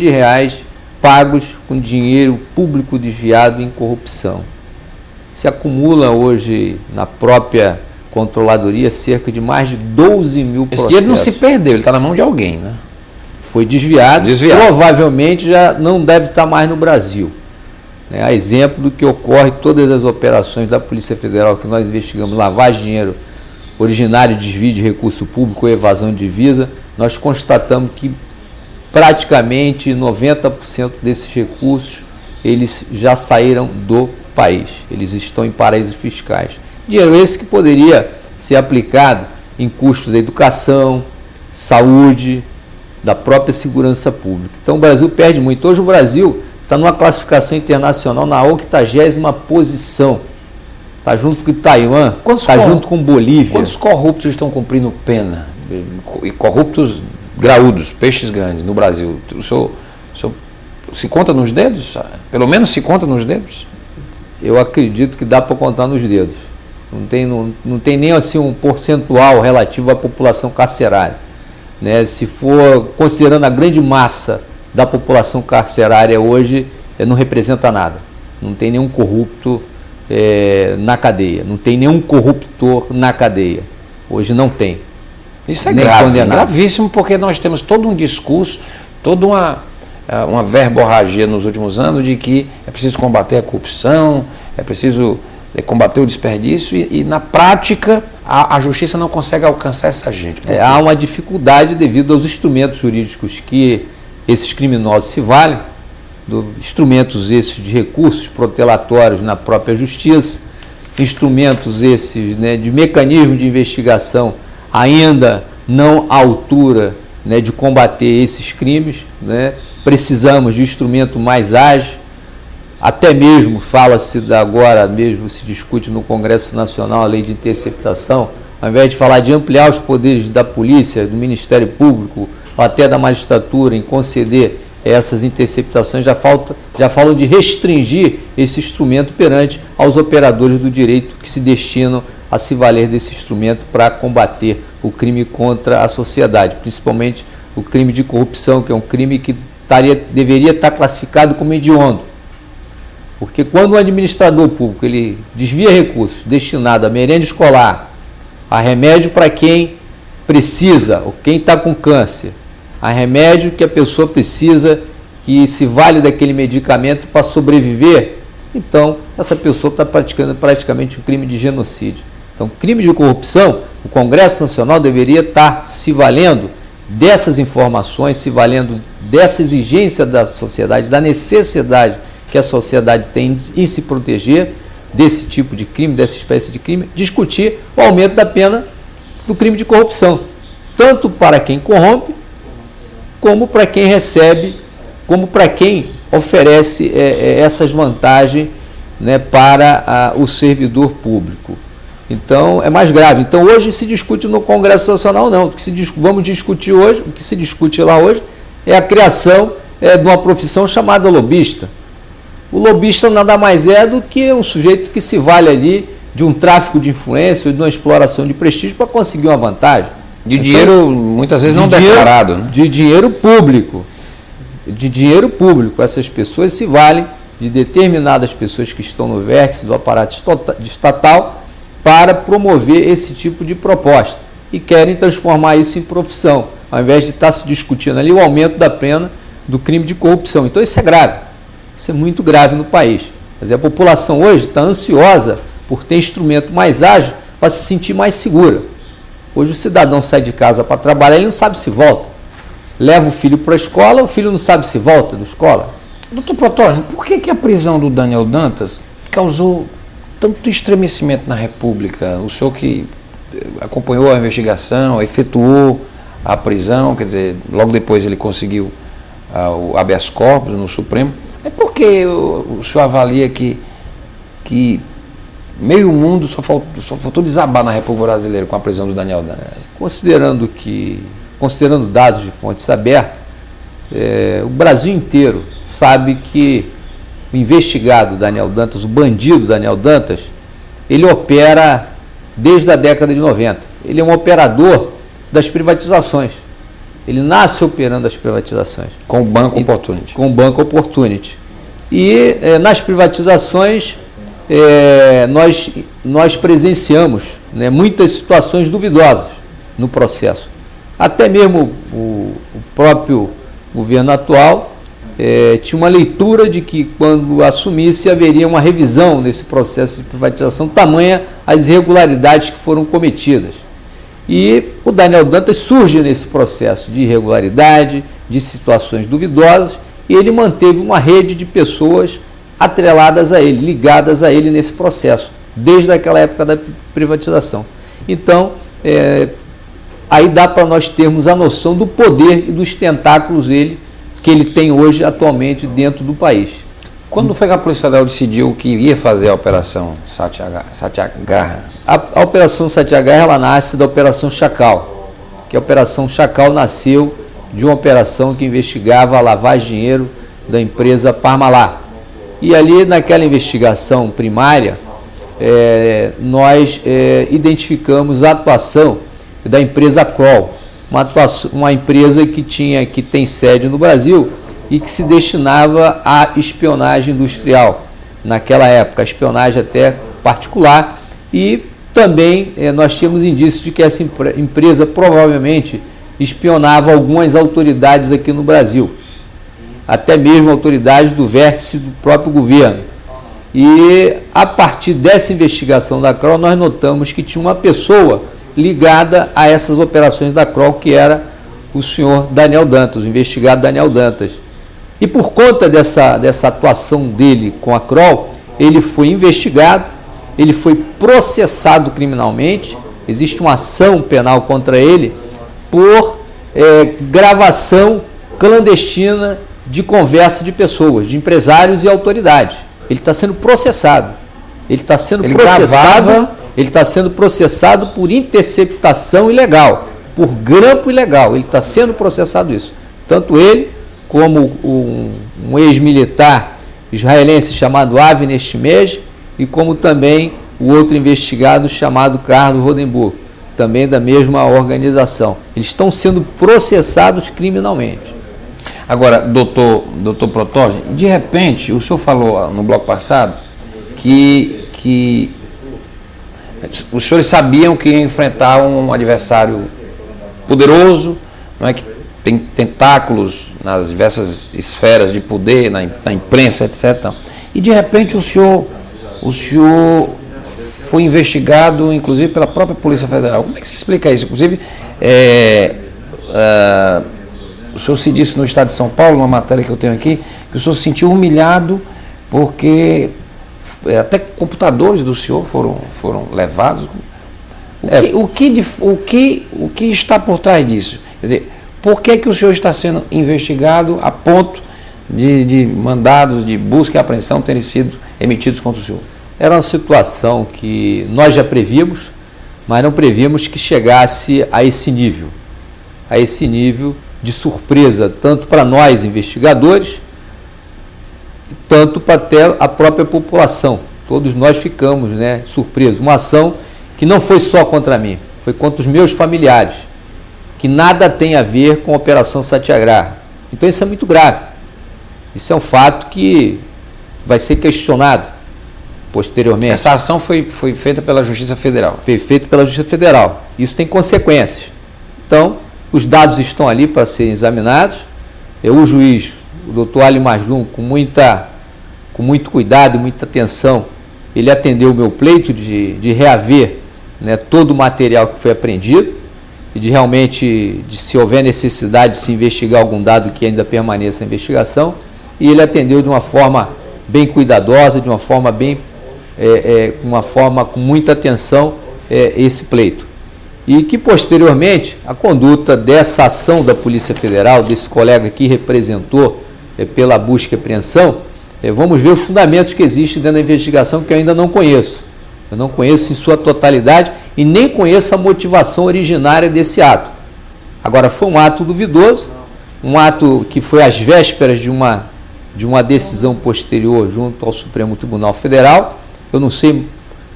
de reais pagos com dinheiro público desviado em corrupção. Se acumula hoje na própria controladoria cerca de mais de 12 mil processos. Esse dinheiro não se perdeu, ele está na mão de alguém, né? Foi desviado. Provavelmente já não deve estar mais no Brasil. A exemplo do que ocorre todas as operações da Polícia Federal que nós investigamos, lavagem de dinheiro originário, desvio de recurso público ou evasão de divisa, nós constatamos que praticamente 90% desses recursos eles já saíram do país, eles estão em paraísos fiscais. Dinheiro esse que poderia ser aplicado em custos da educação, saúde, da própria segurança pública. Então o Brasil perde muito. Hoje o Brasil está numa classificação internacional na 80ª posição. Está junto com Taiwan, está junto com Bolívia. Quantos corruptos estão cumprindo pena? E corruptos graúdos, peixes grandes no Brasil. O senhor se conta nos dedos? Pelo menos se conta nos dedos? Eu acredito que dá para contar nos dedos. Não tem nem assim um percentual relativo à população carcerária. Se for considerando a grande massa da população carcerária hoje, não representa nada. Não tem nenhum corrupto na cadeia, não tem nenhum corruptor na cadeia. Hoje não tem. Isso é grave, gravíssimo, porque nós temos todo um discurso, toda uma verborragia nos últimos anos de que é preciso combater a corrupção, é preciso combater o desperdício e na prática a justiça não consegue alcançar essa gente. Há uma dificuldade devido aos instrumentos jurídicos que esses criminosos se valem, instrumentos esses de recursos protelatórios na própria justiça, instrumentos esses de mecanismo de investigação ainda não à altura de combater esses crimes. Precisamos de instrumento mais ágil, até mesmo fala-se agora mesmo, se discute no Congresso Nacional a lei de interceptação, ao invés de falar de ampliar os poderes da polícia, do Ministério Público, ou até da magistratura em conceder essas interceptações, já falam de restringir esse instrumento perante aos operadores do direito que se destinam a se valer desse instrumento para combater o crime contra a sociedade, principalmente o crime de corrupção, que é um crime que deveria estar classificado como hediondo. Porque quando o administrador público ele desvia recursos destinados a merenda escolar, a remédio para quem precisa, ou quem está com câncer, a remédio que a pessoa precisa, que se vale daquele medicamento para sobreviver, então essa pessoa está praticando praticamente um crime de genocídio. Então, crime de corrupção, o Congresso Nacional deveria estar se valendo dessas informações, se valendo dessa exigência da sociedade, da necessidade que a sociedade tem em se proteger desse tipo de crime, dessa espécie de crime, discutir o aumento da pena do crime de corrupção, tanto para quem corrompe, como para quem recebe, como para quem oferece essas vantagens para o servidor público. Então, é mais grave. Então, hoje se discute no Congresso Nacional, não. O que vamos discutir hoje, o que se discute lá hoje, é a criação de uma profissão chamada lobista. O lobista nada mais é do que um sujeito que se vale ali de um tráfico de influência ou de uma exploração de prestígio para conseguir uma vantagem. De dinheiro, muitas vezes, não declarado. De dinheiro público. De dinheiro público. Essas pessoas se valem de determinadas pessoas que estão no vértice do aparato estatal para promover esse tipo de proposta. E querem transformar isso em profissão, ao invés de estar se discutindo ali o aumento da pena do crime de corrupção. Então isso é grave. Isso é muito grave no país. Quer dizer, a população hoje está ansiosa por ter instrumento mais ágil para se sentir mais segura. Hoje o cidadão sai de casa para trabalhar, ele não sabe se volta. Leva o filho para a escola, o filho não sabe se volta da escola. Doutor Protónio, por que a prisão do Daniel Dantas causou tanto estremecimento na República? O senhor que acompanhou a investigação, efetuou a prisão, quer dizer, logo depois ele conseguiu o habeas corpus no Supremo. Por que o senhor avalia que meio mundo só faltou desabar na República Brasileira com a prisão do Daniel Dantas? Considerando dados de fontes abertas, o Brasil inteiro sabe que o investigado Daniel Dantas, o bandido Daniel Dantas, ele opera desde a década de 90. Ele é um operador das privatizações. Ele nasce operando as privatizações. Com o Banco Opportunity. Com o Banco Opportunity. E nas privatizações, nós presenciamos, né, muitas situações duvidosas no processo. Até mesmo o próprio governo atual tinha uma leitura de que, quando assumisse, haveria uma revisão nesse processo de privatização, tamanha as irregularidades que foram cometidas. E o Daniel Dantas surge nesse processo de irregularidade, de situações duvidosas, e ele manteve uma rede de pessoas atreladas a ele, ligadas a ele nesse processo, desde aquela época da privatização. Então, aí dá para nós termos a noção do poder e dos tentáculos que ele tem hoje, atualmente, dentro do país. Quando foi que a Polícia Federal decidiu que ia fazer a Operação Satyagraha? A Operação Satyagraha, ela nasce da Operação Chacal, que a Operação Chacal nasceu de uma operação que investigava a lavagem de dinheiro da empresa Parmalat. E ali, naquela investigação primária, nós identificamos a atuação da empresa Kroll, uma empresa que tem sede no Brasil e que se destinava à espionagem industrial, naquela época, a espionagem até particular, e também nós tínhamos indícios de que essa empresa provavelmente espionava algumas autoridades aqui no Brasil, até mesmo autoridades do vértice do próprio governo. E a partir dessa investigação da Kroll, nós notamos que tinha uma pessoa ligada a essas operações da Kroll, que era o senhor Daniel Dantas, o investigado Daniel Dantas. E por conta dessa atuação dele com a Kroll, ele foi investigado, ele foi processado criminalmente, existe uma ação penal contra ele por gravação clandestina de conversa de pessoas, de empresários e autoridades. Ele está sendo processado. Ele está sendo processado por interceptação ilegal, por grampo ilegal. Ele está sendo processado isso. Tanto ele como um ex-militar israelense chamado Avner Shimeji, e como também o outro investigado chamado Carlos Rodenburg, também da mesma organização. Eles estão sendo processados criminalmente. Agora, doutor Protógenes, de repente, o senhor falou no bloco passado que os senhores sabiam que iam enfrentar um adversário poderoso, não é, que tem tentáculos nas diversas esferas de poder, na imprensa, etc. E de repente o senhor foi investigado, inclusive, pela própria Polícia Federal. Como é que se explica isso? Inclusive, o senhor se disse no Estado de São Paulo, uma matéria que eu tenho aqui, que o senhor se sentiu humilhado porque até computadores do senhor foram levados. O que está por trás disso? Quer dizer, por que o senhor está sendo investigado a ponto de mandados de busca e apreensão terem sido emitidos contra o senhor? Era uma situação que nós já prevíamos, mas não prevíamos que chegasse a esse nível de surpresa, tanto para nós investigadores, tanto para até a própria população. Todos nós ficamos, né, surpresos. Uma ação que não foi só contra mim, foi contra os meus familiares, que nada tem a ver com a Operação Satyagraha. Então isso é muito grave. Isso é um fato que vai ser questionado posteriormente. Essa ação foi feita pela Justiça Federal. Foi feita pela Justiça Federal. Isso tem consequências. Então, os dados estão ali para serem examinados. O juiz, o doutor Ali Maslum, com muito cuidado e muita atenção, ele atendeu o meu pleito de reaver, né, todo o material que foi apreendido e de se houver necessidade de se investigar algum dado que ainda permaneça em investigação, e ele atendeu de uma forma bem cuidadosa, de uma forma com muita atenção esse pleito. E que posteriormente a conduta dessa ação da Polícia Federal, desse colega que representou pela busca e apreensão, vamos ver os fundamentos que existem dentro da investigação, que eu ainda não conheço. Eu não conheço em sua totalidade e nem conheço a motivação originária desse ato. Agora, foi um ato duvidoso, um ato que foi às vésperas de uma decisão posterior junto ao Supremo Tribunal Federal. Eu não sei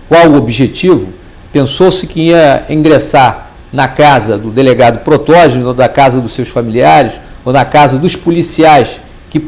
qual o objetivo. Pensou-se que ia ingressar na casa do delegado Protógenes, ou da casa dos seus familiares, ou na casa dos policiais que